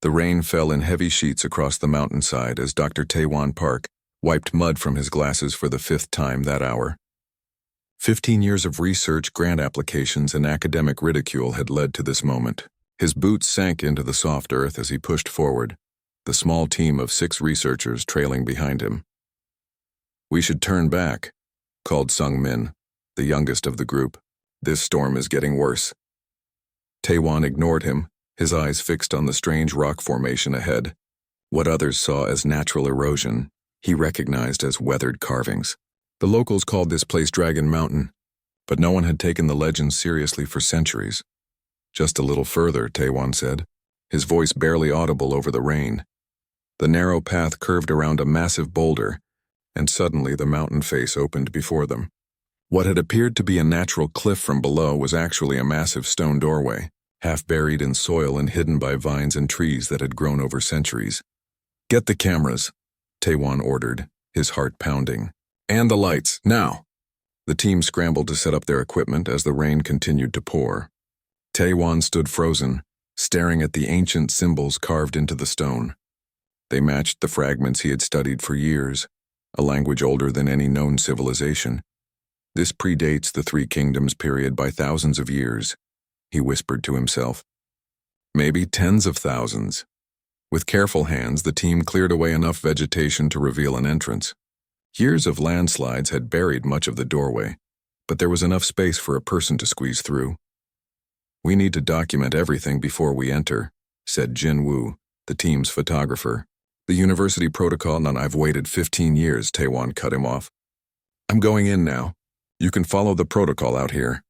The rain fell in heavy sheets across the mountainside as Dr. Taewon Park wiped mud from his glasses for the 5th time that hour. 15 years of research, grant applications, and academic ridicule had led to this moment. His boots sank into the soft earth as he pushed forward, the small team of 6 researchers trailing behind him. "We should turn back," called Sung Min, the youngest of the group. "This storm is getting worse." Taewon ignored him, his eyes fixed on the strange rock formation ahead. What others saw as natural erosion, he recognized as weathered carvings. The locals called this place Dragon Mountain, but no one had taken the legend seriously for centuries. "Just a little further," Taewon said, his voice barely audible over the rain. The narrow path curved around a massive boulder, and suddenly the mountain face opened before them. What had appeared to be a natural cliff from below was actually a massive stone doorway, half buried in soil and hidden by vines and trees that had grown over centuries. "Get the cameras," Taewon ordered, his heart pounding. "And the lights, now!" The team scrambled to set up their equipment as the rain continued to pour. Taewon stood frozen, staring at the ancient symbols carved into the stone. They matched the fragments he had studied for years, a language older than any known civilization. "This predates the Three Kingdoms period by thousands of years," he whispered to himself. "Maybe tens of thousands." With careful hands, the team cleared away enough vegetation to reveal an entrance. Years of landslides had buried much of the doorway, but there was enough space for a person to squeeze through. "We need to document everything before we enter," said Jin Woo, the team's photographer. "The university protocol, and I've waited 15 years, Taewon cut him off. "I'm going in now. You can follow the protocol out here."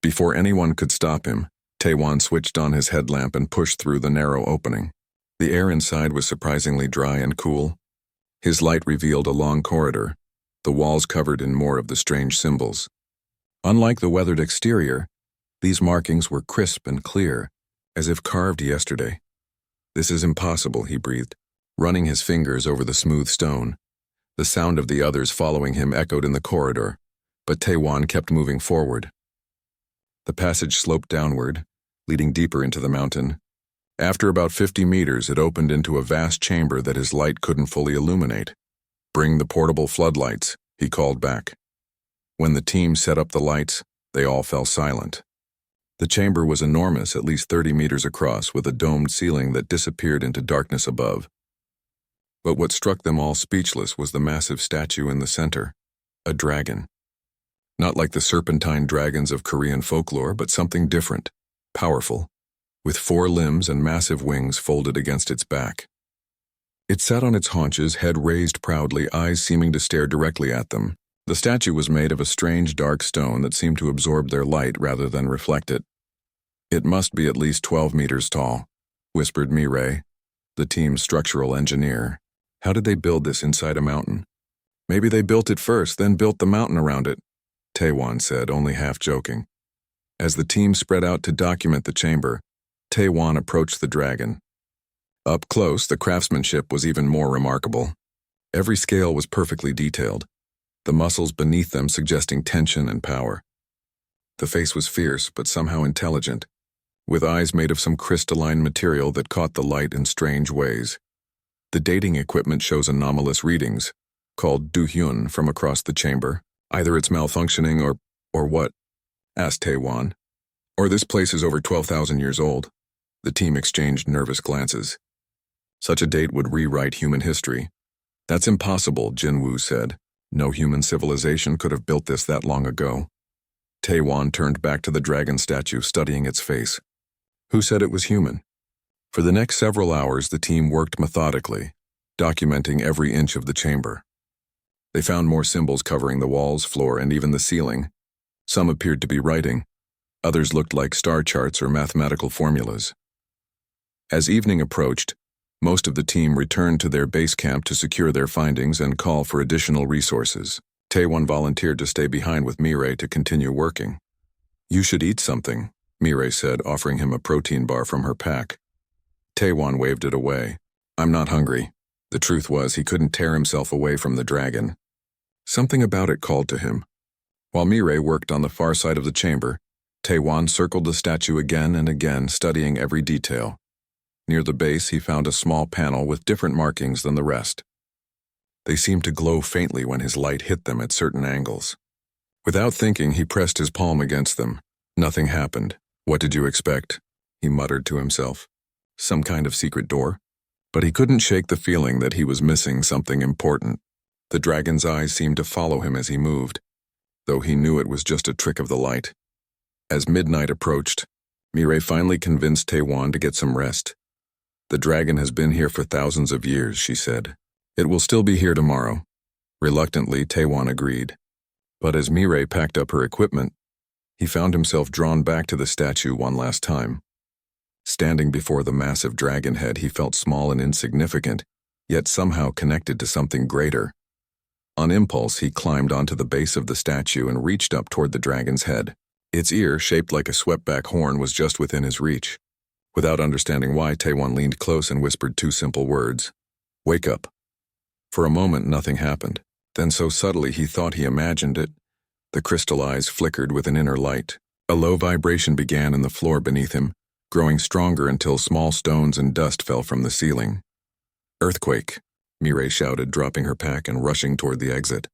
Before anyone could stop him, Taewon switched on his headlamp and pushed through the narrow opening. The air inside was surprisingly dry and cool. His light revealed a long corridor, the walls covered in more of the strange symbols. Unlike the weathered exterior, these markings were crisp and clear, as if carved yesterday. "This is impossible," he breathed, running his fingers over the smooth stone. The sound of the others following him echoed in the corridor, but Taewon kept moving forward. The passage sloped downward, leading deeper into the mountain. After about 50 meters, it opened into a vast chamber that his light couldn't fully illuminate. "Bring the portable floodlights," he called back. When the team set up the lights, they all fell silent. The chamber was enormous, at least 30 meters across, with a domed ceiling that disappeared into darkness above. But what struck them all speechless was the massive statue in the center, a dragon. Not like the serpentine dragons of Korean folklore, but something different, powerful, with 4 limbs and massive wings folded against its back. It sat on its haunches, head raised proudly, eyes seeming to stare directly at them. The statue was made of a strange dark stone that seemed to absorb their light rather than reflect it. "It must be at least 12 meters tall," whispered Mireille, the team's structural engineer. "How did they build this inside a mountain?" "Maybe they built it first, then built the mountain around it," Taewon said, only half joking. As the team spread out to document the chamber, Taewon approached the dragon. Up close, the craftsmanship was even more remarkable. Every scale was perfectly detailed, the muscles beneath them suggesting tension and power. The face was fierce, but somehow intelligent, with eyes made of some crystalline material that caught the light in strange ways. The dating equipment shows anomalous readings, called Duhyun, from across the chamber. "Either it's malfunctioning or what?" asked Taewon. "Or this place is over 12,000 years old." The team exchanged nervous glances. Such a date would rewrite human history. "That's impossible," Jin Woo said. "No human civilization could have built this that long ago." Taewon turned back to the dragon statue, studying its face. Who said it was human? For the next several hours, the team worked methodically, documenting every inch of the chamber. They found more symbols covering the walls, floor, and even the ceiling. Some appeared to be writing. Others looked like star charts or mathematical formulas. As evening approached, most of the team returned to their base camp to secure their findings and call for additional resources. Taewon volunteered to stay behind with Mireille to continue working. "You should eat something," Mireille said, offering him a protein bar from her pack. Taewon waved it away. "I'm not hungry." The truth was, he couldn't tear himself away from the dragon. Something about it called to him. While Mireille worked on the far side of the chamber, Taewon circled the statue again and again, studying every detail. Near the base, he found a small panel with different markings than the rest. They seemed to glow faintly when his light hit them at certain angles. Without thinking, he pressed his palm against them. Nothing happened. "What did you expect?" he muttered to himself. "Some kind of secret door?" But he couldn't shake the feeling that he was missing something important. The dragon's eyes seemed to follow him as he moved, though he knew it was just a trick of the light. As midnight approached, Mireille finally convinced Taiwan to get some rest. "The dragon has been here for thousands of years," she said. "It will still be here tomorrow." Reluctantly, Taiwan agreed. But as Mireille packed up her equipment, he found himself drawn back to the statue one last time. Standing before the massive dragon head, he felt small and insignificant, yet somehow connected to something greater. On impulse, he climbed onto the base of the statue and reached up toward the dragon's head. Its ear, shaped like a swept-back horn, was just within his reach. Without understanding why, Taiwan leaned close and whispered two simple words. "Wake up." For a moment, nothing happened. Then so subtly he thought he imagined it. The crystal eyes flickered with an inner light. A low vibration began in the floor beneath him, growing stronger until small stones and dust fell from the ceiling. "Earthquake," Mireille shouted, dropping her pack and rushing toward the exit.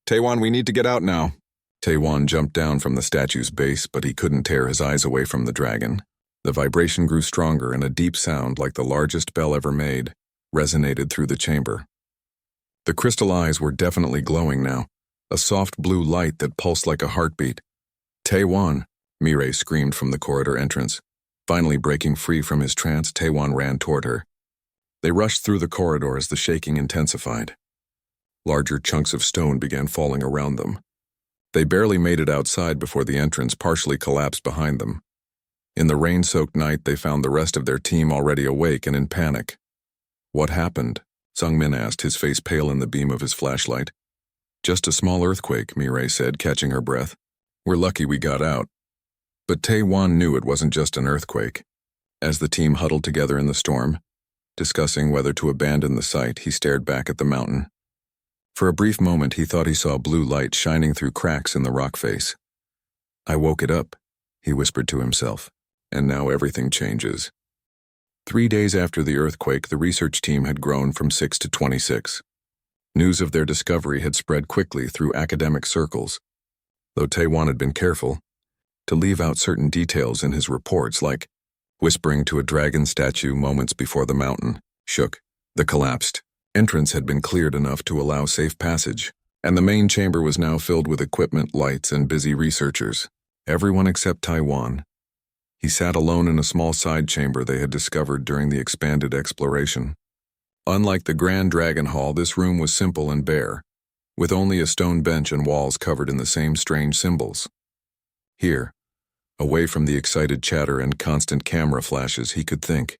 "Taiwan, we need to get out now." Taiwan jumped down from the statue's base, but he couldn't tear his eyes away from the dragon. The vibration grew stronger, and a deep sound, like the largest bell ever made, resonated through the chamber. The crystal eyes were definitely glowing now, a soft blue light that pulsed like a heartbeat. "Taiwan," Mireille screamed from the corridor entrance. Finally breaking free from his trance, Taiwan ran toward her. They rushed through the corridor as the shaking intensified. Larger chunks of stone began falling around them. They barely made it outside before the entrance partially collapsed behind them. In the rain-soaked night, they found the rest of their team already awake and in panic. "What happened?" Sungmin asked, his face pale in the beam of his flashlight. "Just a small earthquake," Mireille said, catching her breath. "We're lucky we got out." But Taiwan knew it wasn't just an earthquake. As the team huddled together in the storm, discussing whether to abandon the site, he stared back at the mountain. For a brief moment, he thought he saw blue light shining through cracks in the rock face. "I woke it up," he whispered to himself, "and now everything changes." 3 days after the earthquake, the research team had grown from 6 to 26. News of their discovery had spread quickly through academic circles, though Taiwan had been careful to leave out certain details in his reports, like whispering to a dragon statue moments before the mountain shook. The collapsed entrance had been cleared enough to allow safe passage, and the main chamber was now filled with equipment, lights, and busy researchers. Everyone except Taiwan. He sat alone in a small side chamber they had discovered during the expanded exploration. Unlike the Grand Dragon Hall, this room was simple and bare, with only a stone bench and walls covered in the same strange symbols. Here, away from the excited chatter and constant camera flashes, he could think.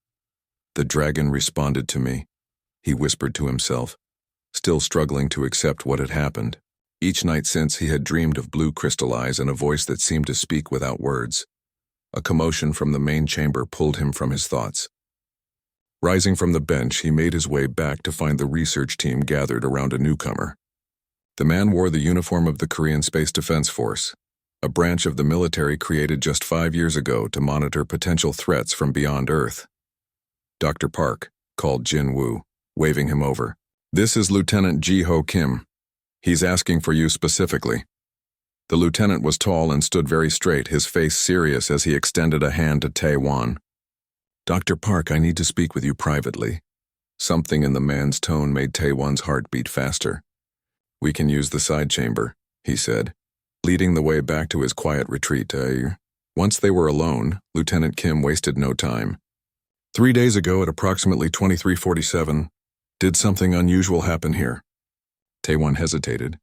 "The dragon responded to me," he whispered to himself, still struggling to accept what had happened. Each night since, he had dreamed of blue crystal eyes and a voice that seemed to speak without words. A commotion from the main chamber pulled him from his thoughts. Rising from the bench, he made his way back to find the research team gathered around a newcomer. The man wore the uniform of the Korean Space Defense Force, a branch of the military created just 5 years ago to monitor potential threats from beyond Earth. "Dr. Park," called Jin Woo, waving him over. "This is Lieutenant Ji-ho Kim. He's asking for you specifically." The lieutenant was tall and stood very straight, his face serious as he extended a hand to Taiwan. "Dr. Park, I need to speak with you privately." Something in the man's tone made Taiwan's heart beat faster. "We can use the side chamber," he said, leading the way back to his quiet retreat. Once they were alone, Lieutenant Kim wasted no time. 3 days ago at approximately 23:47, did something unusual happen here?" Taiwan hesitated.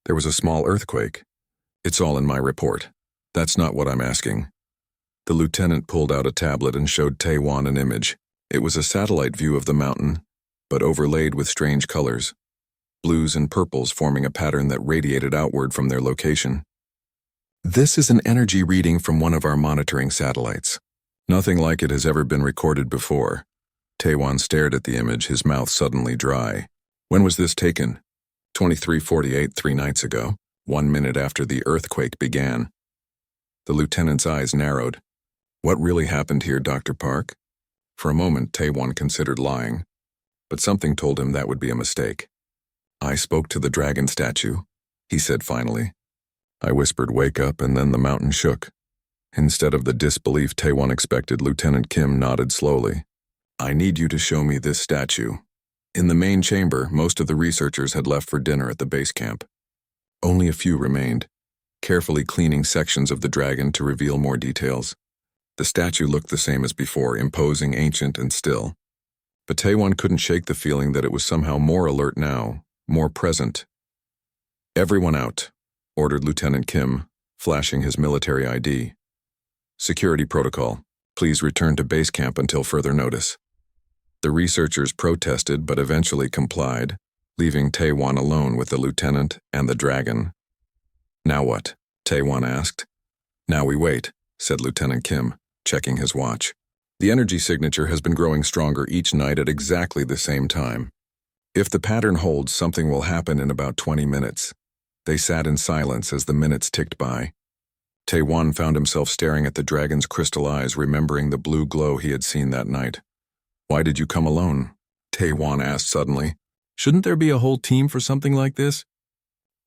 "There was a small earthquake. It's all in my report. That's not what I'm asking." The lieutenant pulled out a tablet and showed Taiwan an image. It was a satellite view of the mountain, but overlaid with strange colors, blues and purples forming a pattern that radiated outward from their location. "This is an energy reading from one of our monitoring satellites. Nothing like it has ever been recorded before." Taiwan stared at the image, his mouth suddenly dry. "When was this taken?" 23:48, 3 nights ago, 1 minute after the earthquake began." The lieutenant's eyes narrowed. "What really happened here, Dr. Park?" For a moment, Taewon considered lying, but something told him that would be a mistake. "I spoke to the dragon statue," he said finally. I whispered, "Wake up," and then the mountain shook. Instead of the disbelief Taewon expected, Lieutenant Kim nodded slowly. "I need you to show me this statue." In the main chamber, most of the researchers had left for dinner at the base camp. Only a few remained, carefully cleaning sections of the dragon to reveal more details. The statue looked the same as before, imposing, ancient, and still. But Taewon couldn't shake the feeling that it was somehow more alert now, more present. "Everyone out," ordered Lieutenant Kim, flashing his military ID. "Security protocol. Please return to base camp until further notice." The researchers protested but eventually complied, leaving Taewon alone with the lieutenant and the dragon. "Now what?" Taewon asked. "Now we wait," said Lieutenant Kim, checking his watch. "The energy signature has been growing stronger each night at exactly the same time. If the pattern holds, something will happen in about 20 minutes. They sat in silence as the minutes ticked by. Taewon found himself staring at the dragon's crystal eyes, remembering the blue glow he had seen that night. "Why did you come alone?" Taewon asked suddenly. "Shouldn't there be a whole team for something like this?"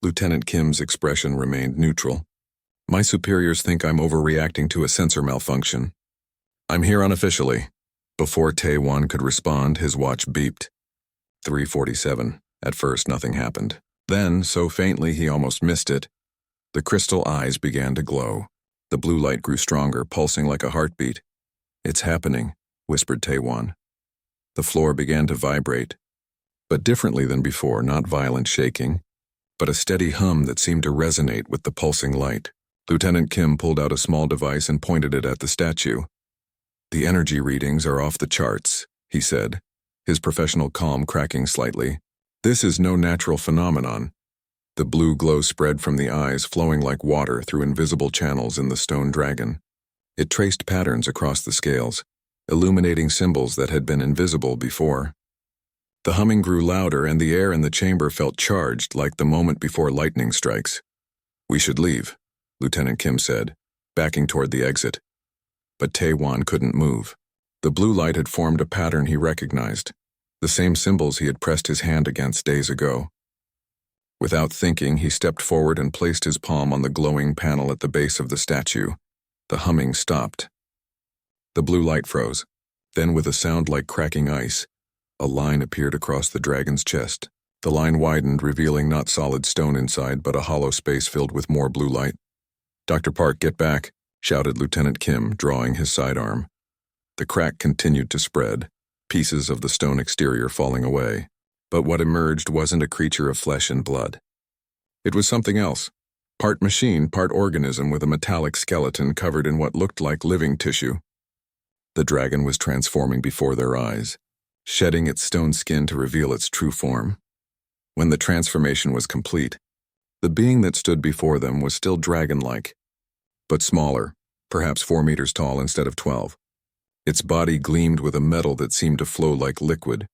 Lieutenant Kim's expression remained neutral. "My superiors think I'm overreacting to a sensor malfunction. I'm here unofficially." Before Taewon could respond, his watch beeped. 3:47. At first, nothing happened. Then, so faintly he almost missed it, the crystal eyes began to glow. The blue light grew stronger, pulsing like a heartbeat. "It's happening," whispered Taewon. The floor began to vibrate, but differently than before, not violent shaking, but a steady hum that seemed to resonate with the pulsing light. Lieutenant Kim pulled out a small device and pointed it at the statue. "The energy readings are off the charts," he said, his professional calm cracking slightly. "This is no natural phenomenon." The blue glow spread from the eyes, flowing like water through invisible channels in the stone dragon. It traced patterns across the scales, illuminating symbols that had been invisible before. The humming grew louder, and the air in the chamber felt charged, like the moment before lightning strikes. "We should leave," Lieutenant Kim said, backing toward the exit. But Taewon couldn't move. The blue light had formed a pattern he recognized, the same symbols he had pressed his hand against days ago. Without thinking, he stepped forward and placed his palm on the glowing panel at the base of the statue. The humming stopped. The blue light froze. Then, with a sound like cracking ice, a line appeared across the dragon's chest. The line widened, revealing not solid stone inside, but a hollow space filled with more blue light. "Dr. Park, get back," shouted Lieutenant Kim, drawing his sidearm. The crack continued to spread, pieces of the stone exterior falling away. But what emerged wasn't a creature of flesh and blood. It was something else, part machine, part organism, with a metallic skeleton covered in what looked like living tissue. The dragon was transforming before their eyes, shedding its stone skin to reveal its true form. When the transformation was complete, the being that stood before them was still dragon-like, but smaller, perhaps 4 meters tall instead of 12. Its body gleamed with a metal that seemed to flow like liquid,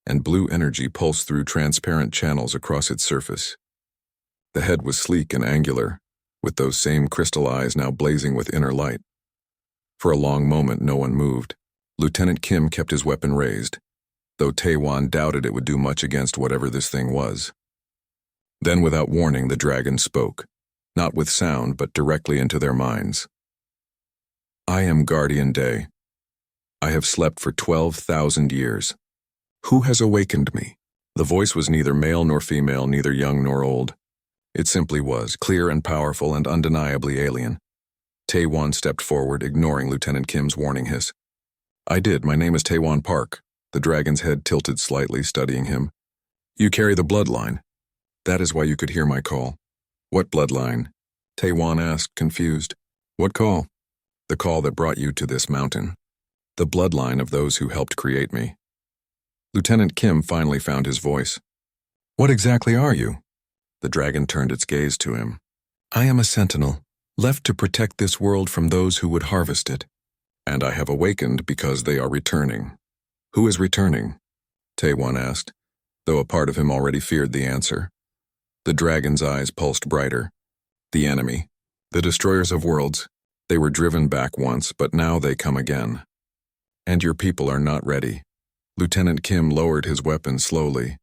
and blue energy pulsed through transparent channels across its surface. The head was sleek and angular, with those same crystal eyes now blazing with inner light. For a long moment, no one moved. Lieutenant Kim kept his weapon raised, though Taewon doubted it would do much against whatever this thing was. Then, without warning, the dragon spoke, not with sound, but directly into their minds. "I am Guardian Day. I have slept for 12,000 years. Who has awakened me?" The voice was neither male nor female, neither young nor old. It simply was, clear and powerful and undeniably alien. Taewon stepped forward, ignoring Lieutenant Kim's warning hiss. "I did. My name is Taewon Park." The dragon's head tilted slightly, studying him. "You carry the bloodline. That is why you could hear my call." "What bloodline?" Taewon asked, confused. "What call?" "The call that brought you to this mountain. The bloodline of those who helped create me." Lieutenant Kim finally found his voice. "What exactly are you?" The dragon turned its gaze to him. "I am a sentinel, left to protect this world from those who would harvest it. And I have awakened because they are returning." "Who is returning?" Taewon asked, though a part of him already feared the answer. The dragon's eyes pulsed brighter. "The enemy. The destroyers of worlds. They were driven back once, but now they come again." And your people are not ready. Lieutenant Kim lowered his weapon slowly.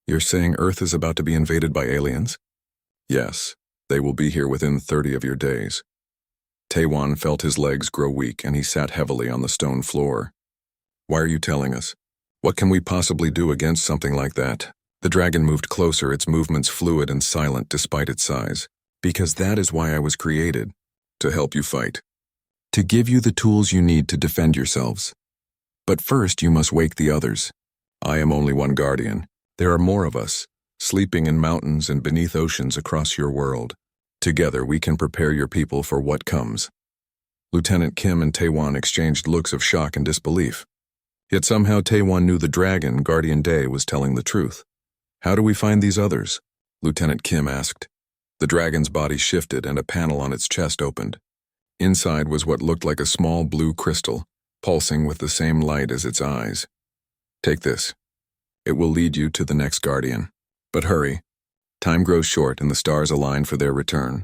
You're saying Earth is about to be invaded by aliens? Yes, they will be here within 30 of your days. Taewon felt his legs grow weak and he sat heavily on the stone floor. Why are you telling us? What can we possibly do against something like that? The dragon moved closer, its movements fluid and silent despite its size. Because that is why I was created. To help you fight. To give you the tools you need to defend yourselves. But first you must wake the others. I am only one guardian. There are more of us, sleeping in mountains and beneath oceans across your world. Together we can prepare your people for what comes. Lieutenant Kim and Taewon exchanged looks of shock and disbelief. Yet somehow Taewon knew the dragon, Guardian Day, was telling the truth. How do we find these others? Lieutenant Kim asked. The dragon's body shifted and a panel on its chest opened. Inside was what looked like a small blue crystal, pulsing with the same light as its eyes. Take this. It will lead you to the next guardian. But hurry. Time grows short and the stars align for their return.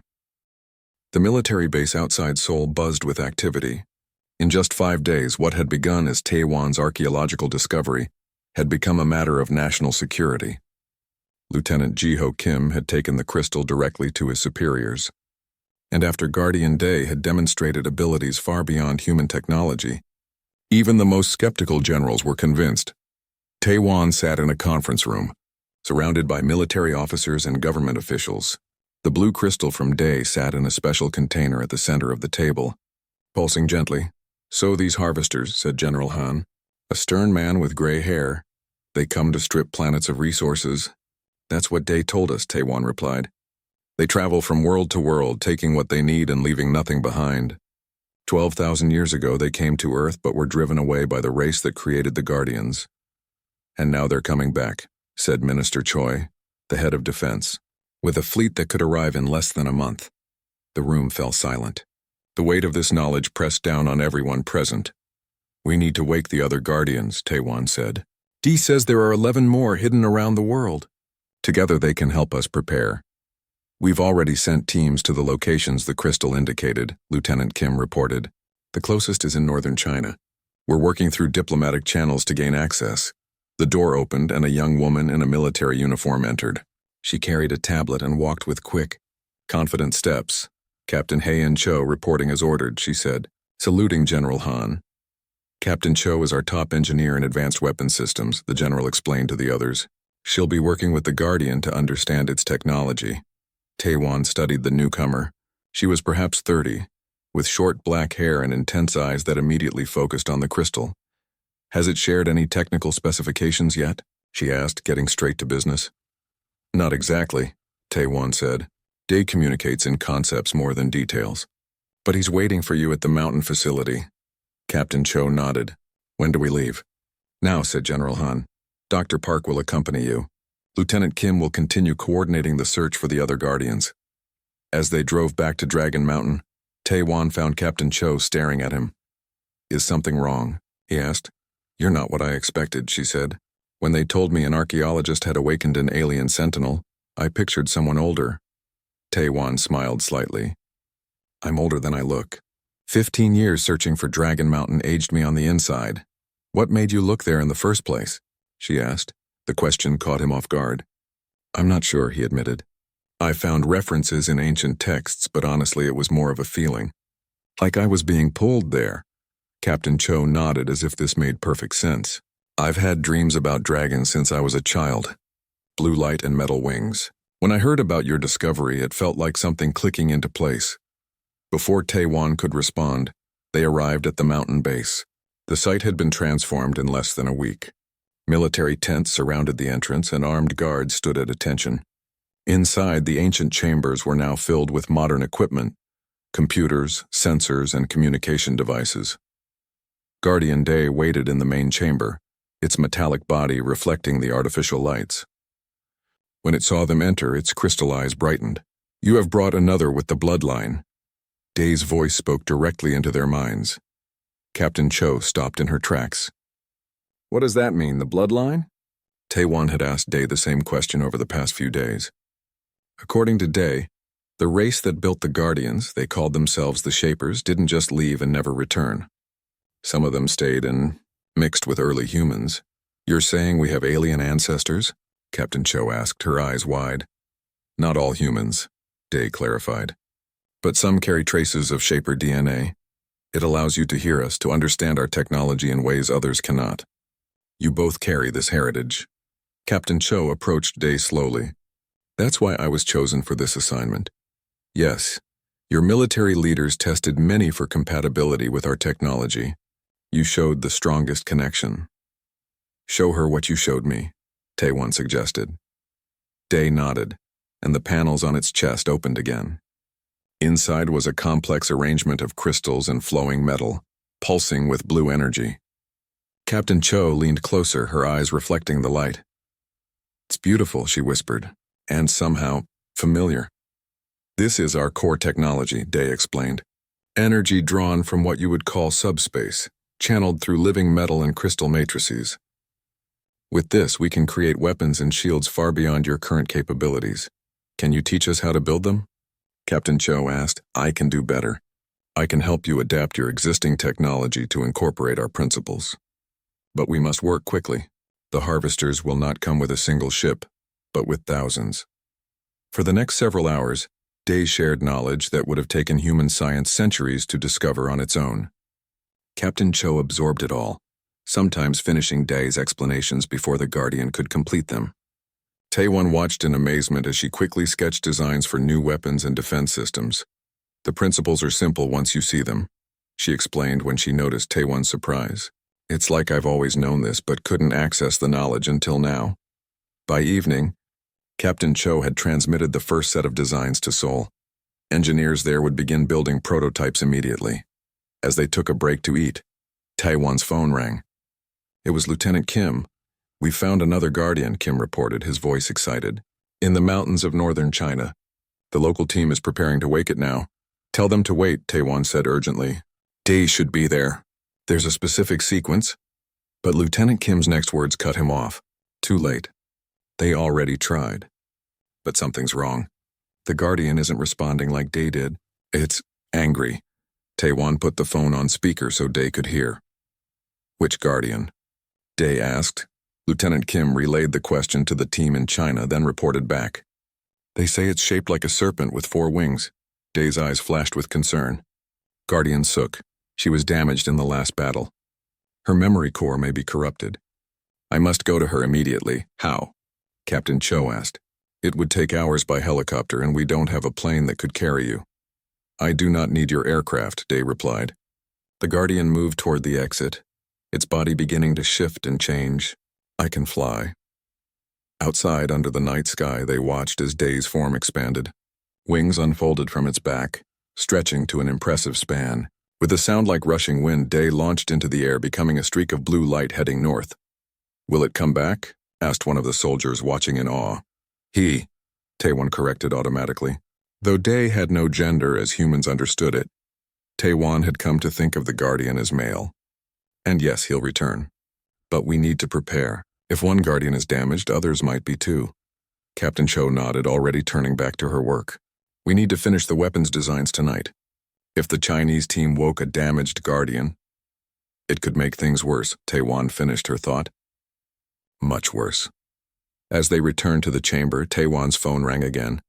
The military base outside Seoul buzzed with activity. In just 5 days, what had begun as Taewon's archaeological discovery had become a matter of national security. Lieutenant Ji-ho Kim had taken the crystal directly to his superiors. And after Guardian Day had demonstrated abilities far beyond human technology, even the most skeptical generals were convinced. Taewon sat in a conference room, surrounded by military officers and government officials. The blue crystal from Day sat in a special container at the center of the table, pulsing gently. So these harvesters, said General Han, a stern man with gray hair. They come to strip planets of resources. That's what Day told us, Taewon replied. They travel from world to world, taking what they need and leaving nothing behind. 12,000 years ago they came to Earth but were driven away by the race that created the Guardians. And now they're coming back, said Minister Choi, the head of defense, with a fleet that could arrive in less than a month. The room fell silent. The weight of this knowledge pressed down on everyone present. We need to wake the other Guardians, Taewon said. Dee says there are 11 more hidden around the world. Together they can help us prepare. We've already sent teams to the locations the crystal indicated, Lieutenant Kim reported. The closest is in northern China. We're working through diplomatic channels to gain access. The door opened and a young woman in a military uniform entered. She carried a tablet and walked with quick, confident steps. Captain Hae-in Cho reporting as ordered, she said, saluting General Han. Captain Cho is our top engineer in advanced weapons systems, the general explained to the others. She'll be working with the Guardian to understand its technology. Taewon studied the newcomer. She was perhaps 30, with short black hair and intense eyes that immediately focused on the crystal. Has it shared any technical specifications yet? She asked, getting straight to business. Not exactly, Taewon said. Day communicates in concepts more than details. But he's waiting for you at the mountain facility. Captain Cho nodded. When do we leave? Now, said General Han. Dr. Park will accompany you. Lieutenant Kim will continue coordinating the search for the other Guardians. As they drove back to Dragon Mountain, Taewon found Captain Cho staring at him. Is something wrong? He asked. You're not what I expected, she said. When they told me an archaeologist had awakened an alien sentinel, I pictured someone older. Taewon smiled slightly. I'm older than I look. 15 years searching for Dragon Mountain aged me on the inside. What made you look there in the first place? She asked. The question caught him off guard. I'm not sure, he admitted. I found references in ancient texts, but honestly it was more of a feeling. Like I was being pulled there. Captain Cho nodded as if this made perfect sense. I've had dreams about dragons since I was a child. Blue light and metal wings. When I heard about your discovery, it felt like something clicking into place. Before Taewon could respond, they arrived at the mountain base. The site had been transformed in less than a week. Military tents surrounded the entrance and armed guards stood at attention. Inside, the ancient chambers were now filled with modern equipment, computers, sensors, and communication devices. Guardian Day waited in the main chamber, its metallic body reflecting the artificial lights. When it saw them enter, its crystal eyes brightened. You have brought another with the bloodline. Day's voice spoke directly into their minds. Captain Cho stopped in her tracks. What does that mean, the bloodline? Taewon had asked Day the same question over the past few days. According to Day, the race that built the Guardians, they called themselves the Shapers, didn't just leave and never return. Some of them stayed and mixed with early humans. You're saying we have alien ancestors? Captain Cho asked, her eyes wide. Not all humans, Day clarified. But some carry traces of Shaper DNA. It allows you to hear us, to understand our technology in ways others cannot. You both carry this heritage. Captain Cho approached Day slowly. That's why I was chosen for this assignment. Yes, your military leaders tested many for compatibility with our technology. You showed the strongest connection. Show her what you showed me, Taewon suggested. Day nodded, and the panels on its chest opened again. Inside was a complex arrangement of crystals and flowing metal, pulsing with blue energy. Captain Cho leaned closer, her eyes reflecting the light. It's beautiful, she whispered, and somehow familiar. This is our core technology, Day explained. Energy drawn from what you would call subspace, channeled through living metal and crystal matrices. With this, we can create weapons and shields far beyond your current capabilities. Can you teach us how to build them? Captain Cho asked. I can do better. I can help you adapt your existing technology to incorporate our principles. But we must work quickly. The harvesters will not come with a single ship, but with thousands. For the next several hours, Day shared knowledge that would have taken human science centuries to discover on its own. Captain Cho absorbed it all, sometimes finishing Day's explanations before the Guardian could complete them. Taewon watched in amazement as she quickly sketched designs for new weapons and defense systems. The principles are simple once you see them, she explained when she noticed Taewon's surprise. It's like I've always known this but couldn't access the knowledge until now. By evening, Captain Cho had transmitted the first set of designs to Seoul. Engineers there would begin building prototypes immediately. As they took a break to eat, Taewon's phone rang. It was Lieutenant Kim. We found another Guardian, Kim reported, his voice excited. In the mountains of northern China. The local team is preparing to wake it now. Tell them to wait, Taewon said urgently. Day should be there. There's a specific sequence. But Lieutenant Kim's next words cut him off. Too late. They already tried. But something's wrong. The Guardian isn't responding like Day did. It's angry. Taewon put the phone on speaker so Day could hear. Which Guardian? Day asked. Lieutenant Kim relayed the question to the team in China, then reported back. They say it's shaped like a serpent with 4 wings. Day's eyes flashed with concern. Guardian Suk. She was damaged in the last battle. Her memory core may be corrupted. I must go to her immediately. How? Captain Cho asked. It would take hours by helicopter, and we don't have a plane that could carry you. I do not need your aircraft, Day replied. The Guardian moved toward the exit, its body beginning to shift and change. I can fly. Outside, under the night sky, they watched as Day's form expanded. Wings unfolded from its back, stretching to an impressive span. With a sound like rushing wind, Day launched into the air, becoming a streak of blue light heading north. Will it come back? Asked one of the soldiers, watching in awe. He, Taewon corrected automatically. Though Day had no gender as humans understood it, Taewon had come to think of the Guardian as male. And yes, he'll return. But we need to prepare. If one Guardian is damaged, others might be too. Captain Cho nodded, already turning back to her work. We need to finish the weapons designs tonight. If the Chinese team woke a damaged Guardian, it could make things worse, Taewon finished her thought. Much worse. As they returned to the chamber, Taewon's phone rang again.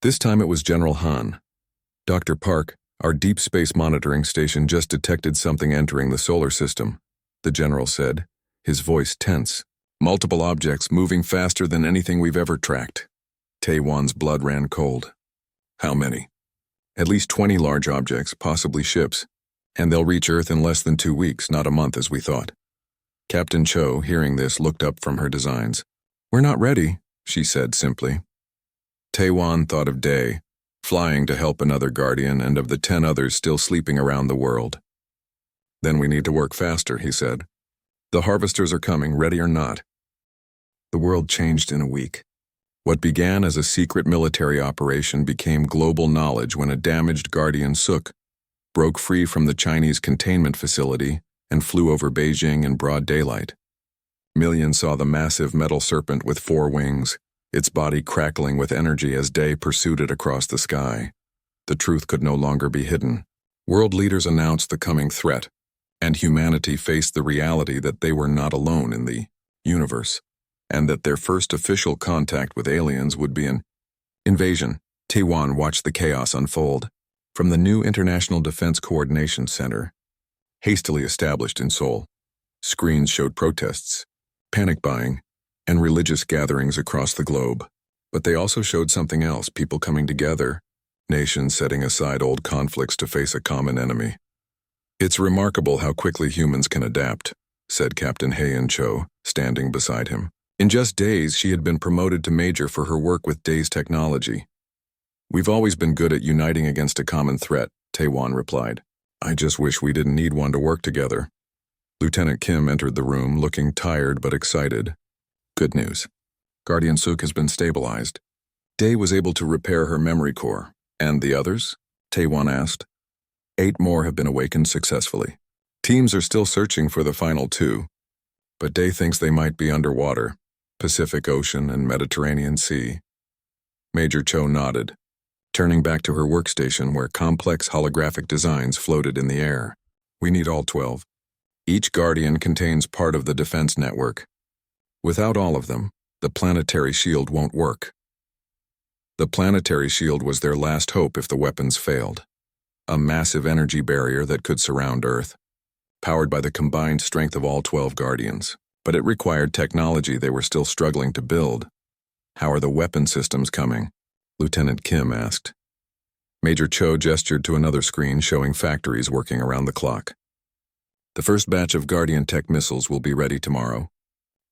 This time it was General Han. Dr. Park, our deep space monitoring station just detected something entering the solar system, the general said, his voice tense. Multiple objects moving faster than anything we've ever tracked. Taewon's blood ran cold. How many? At least 20 large objects, possibly ships, and they'll reach Earth in less than 2 weeks, not a month as we thought. Captain Cho, hearing this, looked up from her designs. We're not ready, she said simply. Taewon thought of Day, flying to help another Guardian, and of the 10 others still sleeping around the world. Then we need to work faster, he said. The harvesters are coming, ready or not. The world changed in a week. What began as a secret military operation became global knowledge when a damaged Guardian Suk broke free from the Chinese containment facility and flew over Beijing in broad daylight. Millions saw the massive metal serpent with 4 wings, its body crackling with energy as Day pursued it across the sky. The truth could no longer be hidden. World leaders announced the coming threat, and humanity faced the reality that they were not alone in the universe, and that their first official contact with aliens would be an invasion. Taiwan watched the chaos unfold. From the new International Defense Coordination Center, hastily established in Seoul, screens showed protests, panic buying, and religious gatherings across the globe. But they also showed something else, people coming together, nations setting aside old conflicts to face a common enemy. "It's remarkable how quickly humans can adapt," said Captain Hayan Cho, standing beside him. In just days, she had been promoted to major for her work with Day's technology. "We've always been good at uniting against a common threat," Taiwan replied. "I just wish we didn't need one to work together." Lieutenant Kim entered the room, looking tired but excited. "Good news. Guardian Suk has been stabilized. Day was able to repair her memory core. And the others?" Taiwan asked. 8 more have been awakened successfully. Teams are still searching for the final 2, but Day thinks they might be underwater, Pacific Ocean and Mediterranean Sea. Major Cho nodded, turning back to her workstation where complex holographic designs floated in the air. "We need all 12. Each Guardian contains part of the defense network. Without all of them, the planetary shield won't work." The planetary shield was their last hope if the weapons failed. A massive energy barrier that could surround Earth, powered by the combined strength of all 12 Guardians. But it required technology they were still struggling to build. "How are the weapon systems coming?" Lieutenant Kim asked. Major Cho gestured to another screen showing factories working around the clock. "The first batch of Guardian Tech missiles will be ready tomorrow.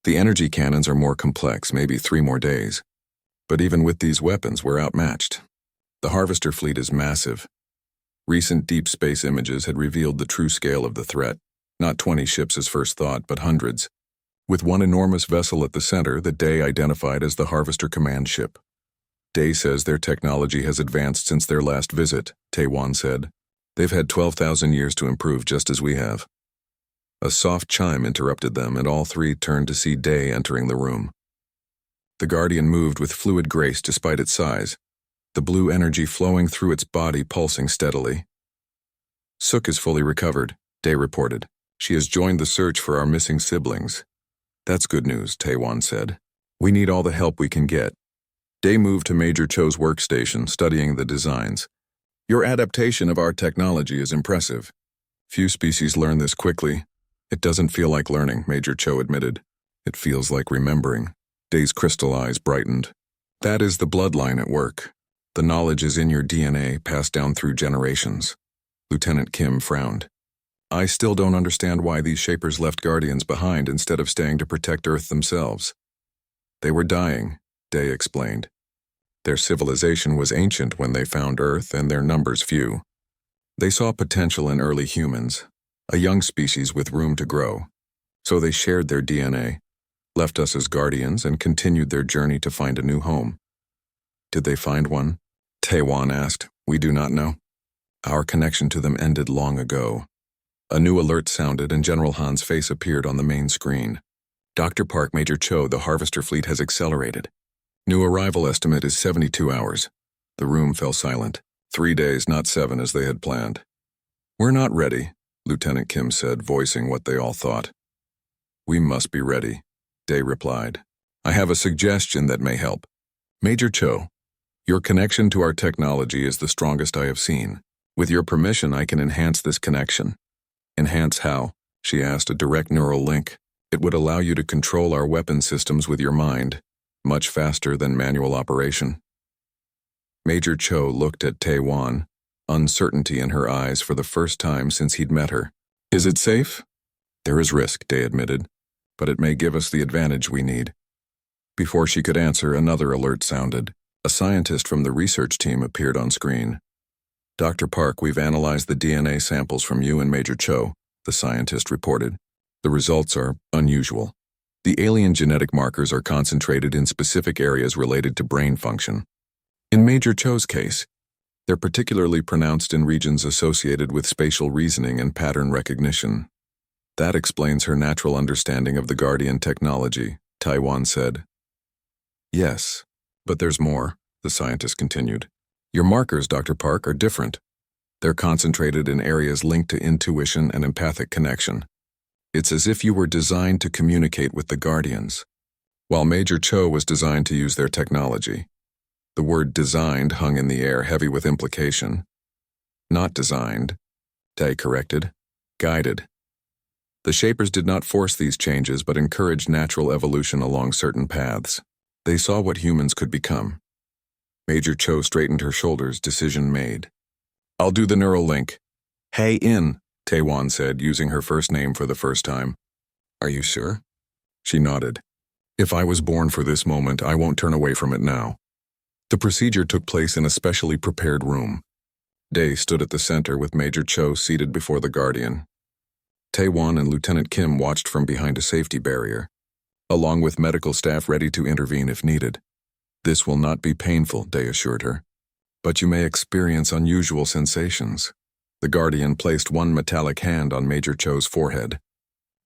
The energy cannons are more complex, maybe 3 more days. But even with these weapons, we're outmatched. The Harvester fleet is massive. Recent deep space images had revealed the true scale of the threat. Not 20 ships as first thought, but hundreds. With one enormous vessel at the center that Day identified as the Harvester command ship. Day says their technology has advanced since their last visit, Taiwan said. They've had 12,000 years to improve just as we have. A soft chime interrupted them, and all 3 turned to see Day entering the room. The Guardian moved with fluid grace despite its size, the blue energy flowing through its body pulsing steadily. "Suk is fully recovered," Day reported. "She has joined the search for our missing siblings." "That's good news," Taiwan said. "We need all the help we can get." Day moved to Major Cho's workstation, studying the designs. "Your adaptation of our technology is impressive. Few species learn this quickly." "It doesn't feel like learning," Major Cho admitted. "It feels like remembering." Day's crystal eyes brightened. "That is the bloodline at work. The knowledge is in your DNA, passed down through generations." Lieutenant Kim frowned. "I still don't understand why these Shapers left Guardians behind instead of staying to protect Earth themselves." "They were dying," Day explained. "Their civilization was ancient when they found Earth, and their numbers few. They saw potential in early humans, a young species with room to grow. So they shared their DNA, left us as Guardians, and continued their journey to find a new home." "Did they find one?" Taiwan asked. "We do not know. Our connection to them ended long ago." A new alert sounded, and General Han's face appeared on the main screen. "Dr. Park, Major Cho, the Harvester fleet has accelerated. New arrival estimate is 72 hours. The room fell silent. 3 days, not 7 as they had planned. "We're not ready," Lieutenant Kim said, voicing what they all thought. "We must be ready," Day replied. "I have a suggestion that may help. Major Cho, your connection to our technology is the strongest I have seen. With your permission, I can enhance this connection." "Enhance how?" she asked. "A direct neural link. It would allow you to control our weapon systems with your mind, much faster than manual operation." Major Cho looked at Taiwan, uncertainty in her eyes for the first time since he'd met her. "Is it safe?" "There is risk," Day admitted, "but it may give us the advantage we need." Before she could answer, another alert sounded. A scientist from the research team appeared on screen. "Dr. Park, we've analyzed the DNA samples from you and Major Cho," the scientist reported. "The results are unusual. The alien genetic markers are concentrated in specific areas related to brain function. In Major Cho's case, they're particularly pronounced in regions associated with spatial reasoning and pattern recognition. That explains her natural understanding of the Guardian technology," Taiwan said. "Yes, but there's more," the scientist continued. "Your markers, Dr. Park, are different. They're concentrated in areas linked to intuition and empathic connection. It's as if you were designed to communicate with the Guardians, while Major Cho was designed to use their technology. The word designed hung in the air, heavy with implication. Not designed, Tay corrected, guided. The Shapers did not force these changes but encouraged natural evolution along certain paths. They saw what humans could become. Major Cho straightened her shoulders, decision made. I'll do the neural link. Hey in, Taewon said, using her first name for the first time. Are you sure? She nodded. If I was born for this moment, I won't turn away from it now. The procedure took place in a specially prepared room. Day stood at the center with Major Cho seated before the Guardian. Taewon and Lieutenant Kim watched from behind a safety barrier, along with medical staff ready to intervene if needed. This will not be painful, Day assured her, but you may experience unusual sensations. The Guardian placed one metallic hand on Major Cho's forehead.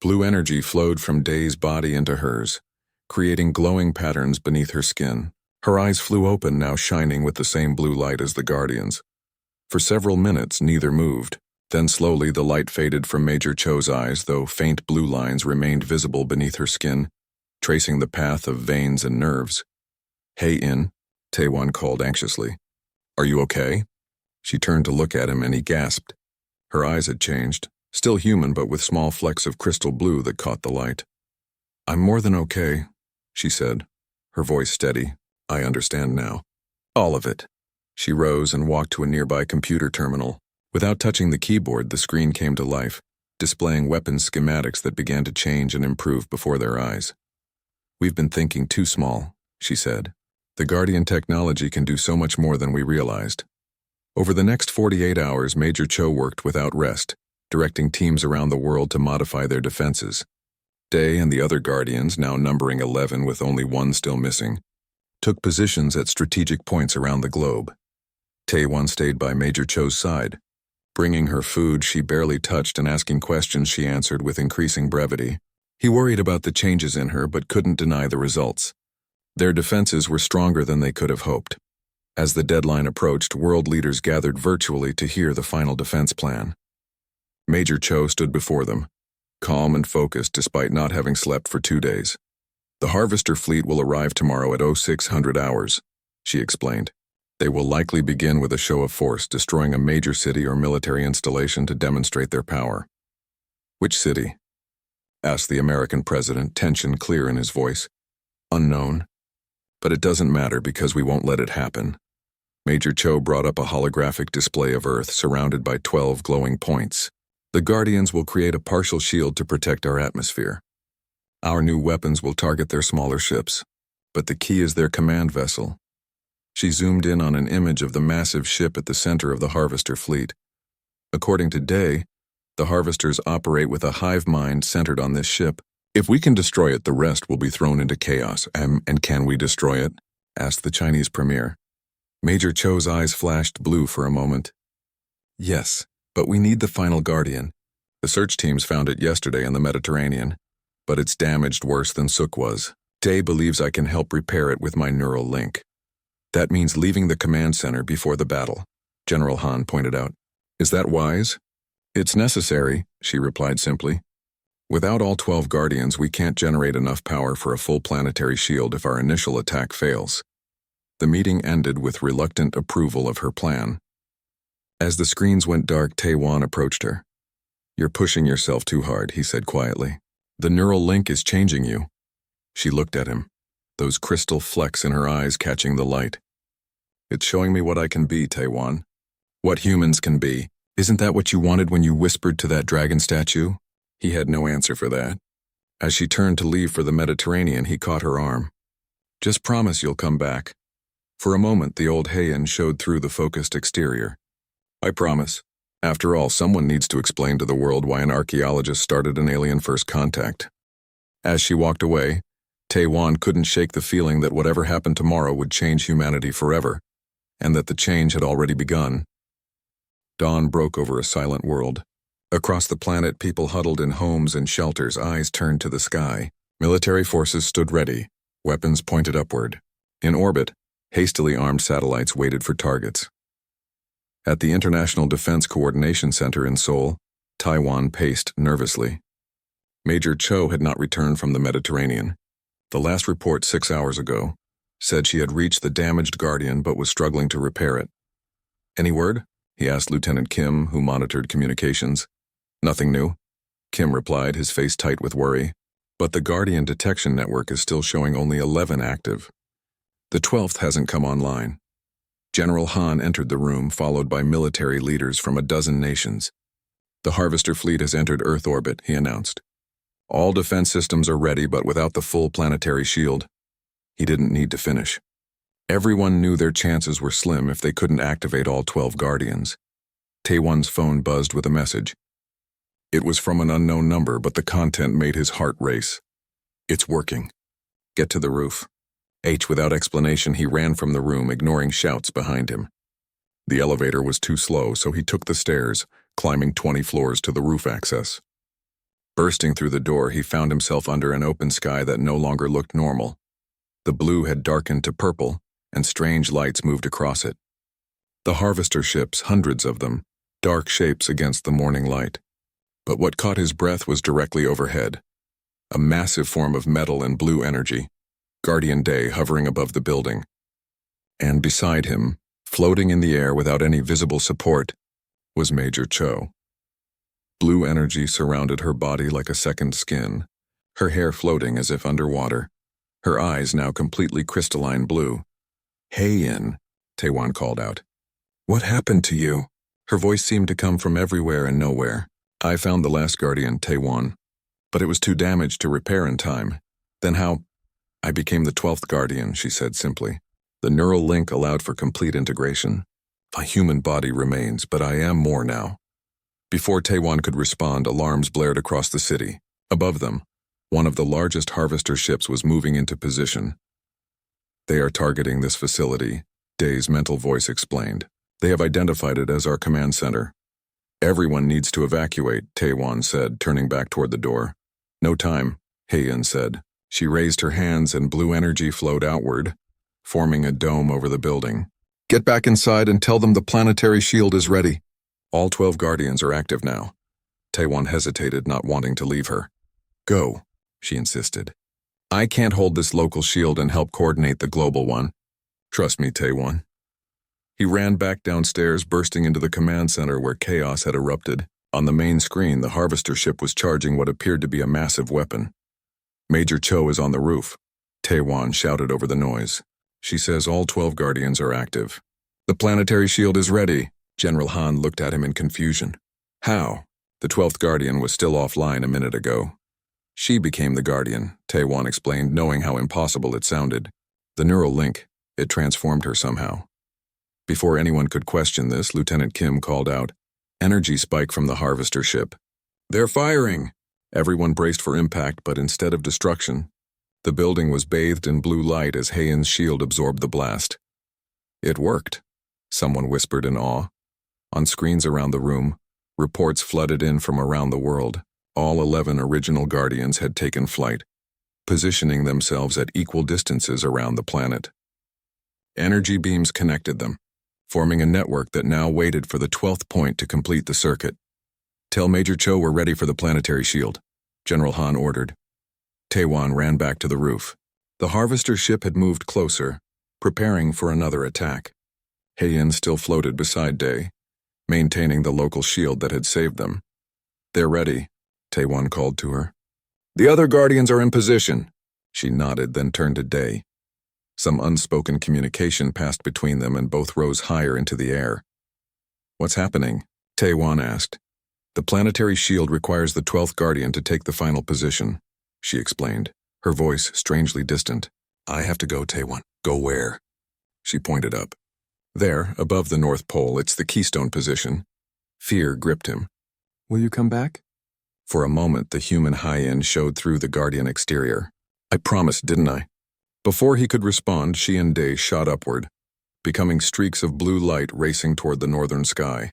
Blue energy flowed from Day's body into hers, creating glowing patterns beneath her skin. Her eyes flew open, now shining with the same blue light as the Guardian's. For several minutes, neither moved. Then slowly the light faded from Major Cho's eyes, though faint blue lines remained visible beneath her skin, tracing the path of veins and nerves. Hey in, Taewon called anxiously. Are you okay? She turned to look at him and he gasped. Her eyes had changed, still human but with small flecks of crystal blue that caught the light. I'm more than okay, she said, her voice steady. I understand now. All of it. She rose and walked to a nearby computer terminal. Without touching the keyboard, the screen came to life, displaying weapons schematics that began to change and improve before their eyes. We've been thinking too small, she said. The Guardian technology can do so much more than we realized. Over the next 48 hours, Major Cho worked without rest, directing teams around the world to modify their defenses. Day and the other Guardians, now numbering 11 with only one still missing, took positions at strategic points around the globe. Taewon stayed by Major Cho's side. Bringing her food she barely touched and asking questions she answered with increasing brevity. He worried about the changes in her but couldn't deny the results. Their defenses were stronger than they could have hoped. As the deadline approached, world leaders gathered virtually to hear the final defense plan. Major Cho stood before them, calm and focused despite not having slept for 2 days. The Harvester fleet will arrive tomorrow at 0600 hours, she explained. They will likely begin with a show of force, destroying a major city or military installation to demonstrate their power. Which city? Asked the American president, tension clear in his voice. Unknown. But it doesn't matter because we won't let it happen. Major Cho brought up a holographic display of Earth surrounded by 12 glowing points. The Guardians will create a partial shield to protect our atmosphere. Our new weapons will target their smaller ships, but the key is their command vessel. She zoomed in on an image of the massive ship at the center of the Harvester fleet. According to Day, the Harvesters operate with a hive mind centered on this ship. If we can destroy it, the rest will be thrown into chaos. And can we destroy it? Asked the Chinese premier. Major Cho's eyes flashed blue for a moment. Yes, but we need the final Guardian. The search teams found it yesterday in the Mediterranean, but it's damaged worse than Suk was. Day believes I can help repair it with my neural link. That means leaving the command center before the battle, General Han pointed out. Is that wise? It's necessary, she replied simply. Without all 12 Guardians, we can't generate enough power for a full planetary shield if our initial attack fails. The meeting ended with reluctant approval of her plan. As the screens went dark, Taewon approached her. You're pushing yourself too hard, he said quietly. The neural link is changing you. She looked at him, those crystal flecks in her eyes catching the light. It's showing me what I can be, Taewon. What humans can be. Isn't that what you wanted when you whispered to that dragon statue? He had no answer for that. As she turned to leave for the Mediterranean, he caught her arm. Just promise you'll come back. For a moment, the old Heian showed through the focused exterior. I promise. After all, someone needs to explain to the world why an archaeologist started an alien first contact. As she walked away, Taewon couldn't shake the feeling that whatever happened tomorrow would change humanity forever, and that the change had already begun. Dawn broke over a silent world. Across the planet, people huddled in homes and shelters, eyes turned to the sky. Military forces stood ready, weapons pointed upward. In orbit, hastily armed satellites waited for targets. At the International Defense Coordination Center in Seoul, Taiwan paced nervously. Major Cho had not returned from the Mediterranean. The last report 6 hours ago said she had reached the damaged Guardian but was struggling to repair it. Any word? He asked Lieutenant Kim, who monitored communications. Nothing new, Kim replied, his face tight with worry. But the Guardian detection network is still showing only 11 active. The 12th hasn't come online. General Han entered the room, followed by military leaders from a dozen nations. The Harvester fleet has entered Earth orbit, he announced. All defense systems are ready, but without the full planetary shield. He didn't need to finish. Everyone knew their chances were slim if they couldn't activate all 12 Guardians. Taewon's phone buzzed with a message. It was from an unknown number, but the content made his heart race. It's working. Get to the roof. Without explanation, he ran from the room, ignoring shouts behind him. The elevator was too slow, so he took the stairs, climbing 20 floors to the roof access. Bursting through the door, he found himself under an open sky that no longer looked normal. The blue had darkened to purple, and strange lights moved across it. The harvester ships, hundreds of them, dark shapes against the morning light. But what caught his breath was directly overhead. A massive form of metal and blue energy, Guardian Day, hovering above the building. And beside him, floating in the air without any visible support, was Major Cho. Blue energy surrounded her body like a second skin, her hair floating as if underwater, her eyes now completely crystalline blue. "Hey-in," Taewon called out. "What happened to you?" Her voice seemed to come from everywhere and nowhere. "I found the last Guardian, Taewon, but it was too damaged to repair in time. Then how? I became the 12th Guardian," she said simply. "The neural link allowed for complete integration. A human body remains, but I am more now." Before Taewon could respond, alarms blared across the city. Above them, one of the largest harvester ships was moving into position. "They are targeting this facility," Day's mental voice explained. "They have identified it as our command center." "Everyone needs to evacuate," Taewon said, turning back toward the door. "No time," Haein said. She raised her hands and blue energy flowed outward, forming a dome over the building. "Get back inside and tell them the planetary shield is ready." "All 12 Guardians are active now." Taewon hesitated, not wanting to leave her. "Go," she insisted. "I can't hold this local shield and help coordinate the global one. Trust me, Taewon." He ran back downstairs, bursting into the command center where chaos had erupted. On the main screen, the harvester ship was charging what appeared to be a massive weapon. "Major Cho is on the roof," Taewon shouted over the noise. "She says all 12 Guardians are active." "The planetary shield is ready." General Han looked at him in confusion. "How?" "The 12th Guardian was still offline a minute ago." "She became the Guardian," Taewon explained, knowing how impossible it sounded. "The neural link, it transformed her somehow." Before anyone could question this, Lieutenant Kim called out, "Energy spike from the harvester ship." "They're firing!" Everyone braced for impact, but instead of destruction, the building was bathed in blue light as Haein's shield absorbed the blast. "It worked," someone whispered in awe. On screens around the room, reports flooded in from around the world. All 11 original Guardians had taken flight, positioning themselves at equal distances around the planet. Energy beams connected them, forming a network that now waited for the 12th point to complete the circuit. "Tell Major Cho we're ready for the planetary shield," General Han ordered. Taewon ran back to the roof. The harvester ship had moved closer, preparing for another attack. Haein still floated beside Day, maintaining the local shield that had saved them. "They're ready," Taewon called to her. "The other Guardians are in position." She nodded, then turned to Day. Some unspoken communication passed between them and both rose higher into the air. "What's happening?" Taewon asked. "The planetary shield requires the 12th Guardian to take the final position," she explained, her voice strangely distant. "I have to go, Taewon." "Go where?" She pointed up. "There, above the North Pole, it's the keystone position." Fear gripped him. "Will you come back?" For a moment, the human high-end showed through the Guardian exterior. "I promised, didn't I?" Before he could respond, she and Day shot upward, becoming streaks of blue light racing toward the northern sky.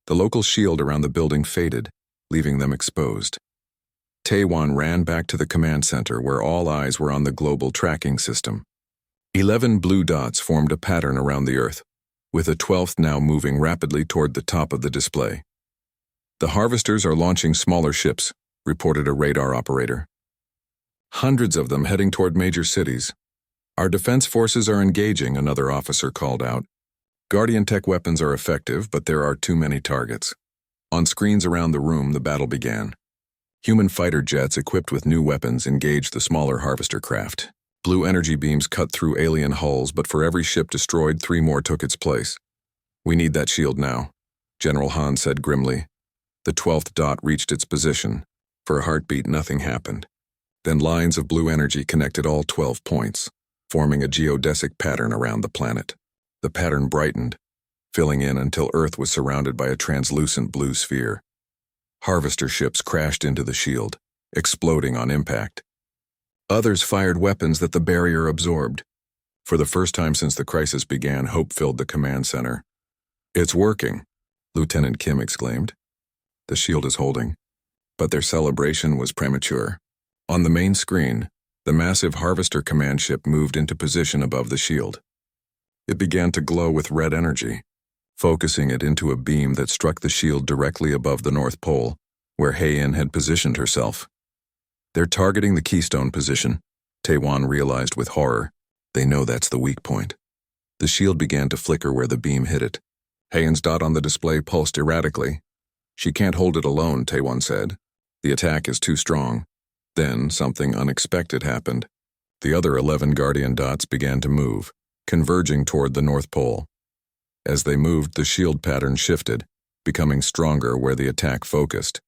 The local shield around the building faded, leaving them exposed. Taewon ran back to the command center where all eyes were on the global tracking system. 11 blue dots formed a pattern around the Earth, with a 12th now moving rapidly toward the top of the display. "The harvesters are launching smaller ships," reported a radar operator. "Hundreds of them heading toward major cities. Our defense forces are engaging," another officer called out. "Guardian tech weapons are effective, but there are too many targets." On screens around the room, the battle began. Human fighter jets equipped with new weapons engaged the smaller harvester craft. Blue energy beams cut through alien hulls, but for every ship destroyed, 3 more took its place. "We need that shield now," General Han said grimly. The 12th dot reached its position. For a heartbeat, nothing happened. Then lines of blue energy connected all 12 points, forming a geodesic pattern around the planet. The pattern brightened, filling in until Earth was surrounded by a translucent blue sphere. Harvester ships crashed into the shield, exploding on impact. Others fired weapons that the barrier absorbed. For the first time since the crisis began, hope filled the command center. "It's working," Lieutenant Kim exclaimed. "The shield is holding." But their celebration was premature. On the main screen, the massive harvester command ship moved into position above the shield. It began to glow with red energy, focusing it into a beam that struck the shield directly above the North Pole, where Heian had positioned herself. "They're targeting the keystone position," Taewon realized with horror. "They know that's the weak point." The shield began to flicker where the beam hit it. Heian's dot on the display pulsed erratically. "She can't hold it alone," Taewon said. "The attack is too strong." Then something unexpected happened. The other 11 Guardian dots began to move, converging toward the North Pole. As they moved, the shield pattern shifted, becoming stronger where the attack focused.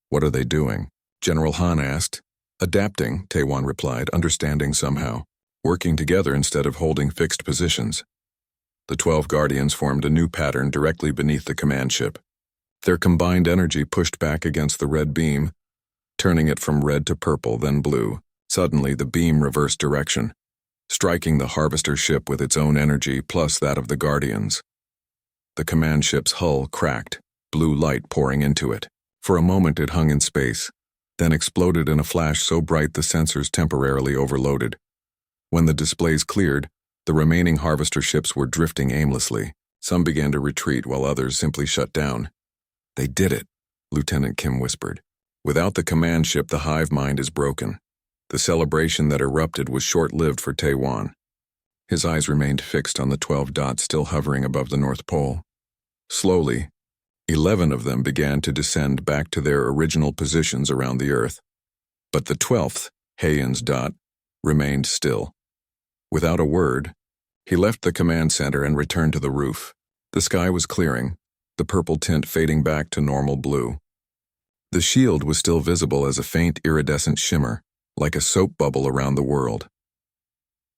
"What are they doing?" General Han asked. "Adapting," Taewon replied, understanding somehow. "Working together instead of holding fixed positions." The 12 Guardians formed a new pattern directly beneath the command ship. Their combined energy pushed back against the red beam, turning it from red to purple, then blue. Suddenly, the beam reversed direction, striking the harvester ship with its own energy plus that of the Guardians. The command ship's hull cracked, blue light pouring into it. For a moment it hung in space, then exploded in a flash so bright the sensors temporarily overloaded. When the displays cleared, the remaining harvester ships were drifting aimlessly. Some began to retreat while others simply shut down. "They did it," Lieutenant Kim whispered. "Without the command ship, the hive mind is broken." The celebration that erupted was short-lived for Taewon. His eyes remained fixed on the 12 dots still hovering above the North Pole. Slowly, 11 of them began to descend back to their original positions around the Earth. But the 12th, Heian's dot, remained still. Without a word, he left the command center and returned to the roof. The sky was clearing, the purple tint fading back to normal blue. The shield was still visible as a faint iridescent shimmer, like a soap bubble around the world.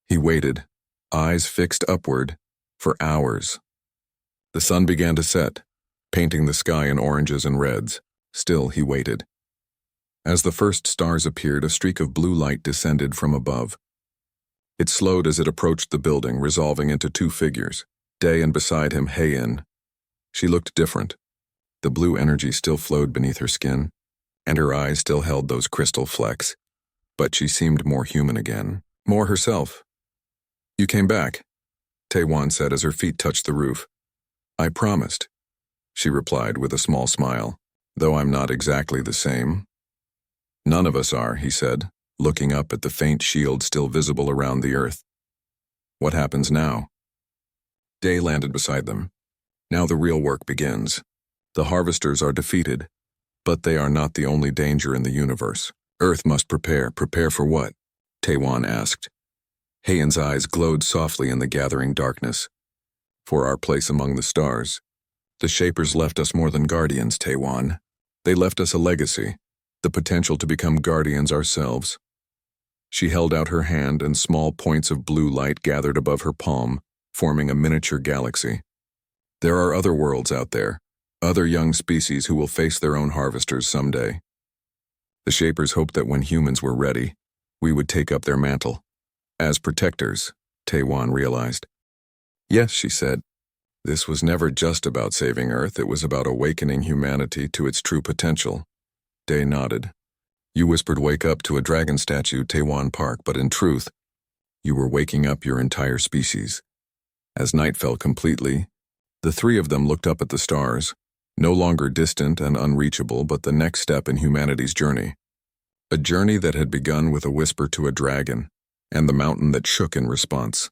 He waited, eyes fixed upward, for hours. The sun began to set, painting the sky in oranges and reds. Still he waited. As the first stars appeared, a streak of blue light descended from above. It slowed as it approached the building, resolving into 2 figures, Day and beside him Heian. She looked different. The blue energy still flowed beneath her skin, and her eyes still held those crystal flecks. But she seemed more human again, more herself. "You came back," Taewon said as her feet touched the roof. "I promised," she replied with a small smile, "though I'm not exactly the same." "None of us are," he said, looking up at the faint shield still visible around the Earth. "What happens now?" Day landed beside them. "Now the real work begins. The harvesters are defeated, but they are not the only danger in the universe. Earth must prepare. Prepare for what?" Taewon asked. Heian's eyes glowed softly in the gathering darkness. "For our place among the stars. The Shapers left us more than guardians, Taewon. They left us a legacy, the potential to become guardians ourselves." She held out her hand and small points of blue light gathered above her palm, forming a miniature galaxy. "There are other worlds out there, other young species who will face their own harvesters someday. The Shapers hoped that when humans were ready, we would take up their mantle. As protectors," Taewon realized. "Yes," she said. "This was never just about saving Earth, it was about awakening humanity to its true potential." Day nodded. "You whispered wake up to a dragon statue, Taewon Park, but in truth, you were waking up your entire species." As night fell completely, the three of them looked up at the stars, no longer distant and unreachable, but the next step in humanity's journey. A journey that had begun with a whisper to a dragon, and the mountain that shook in response.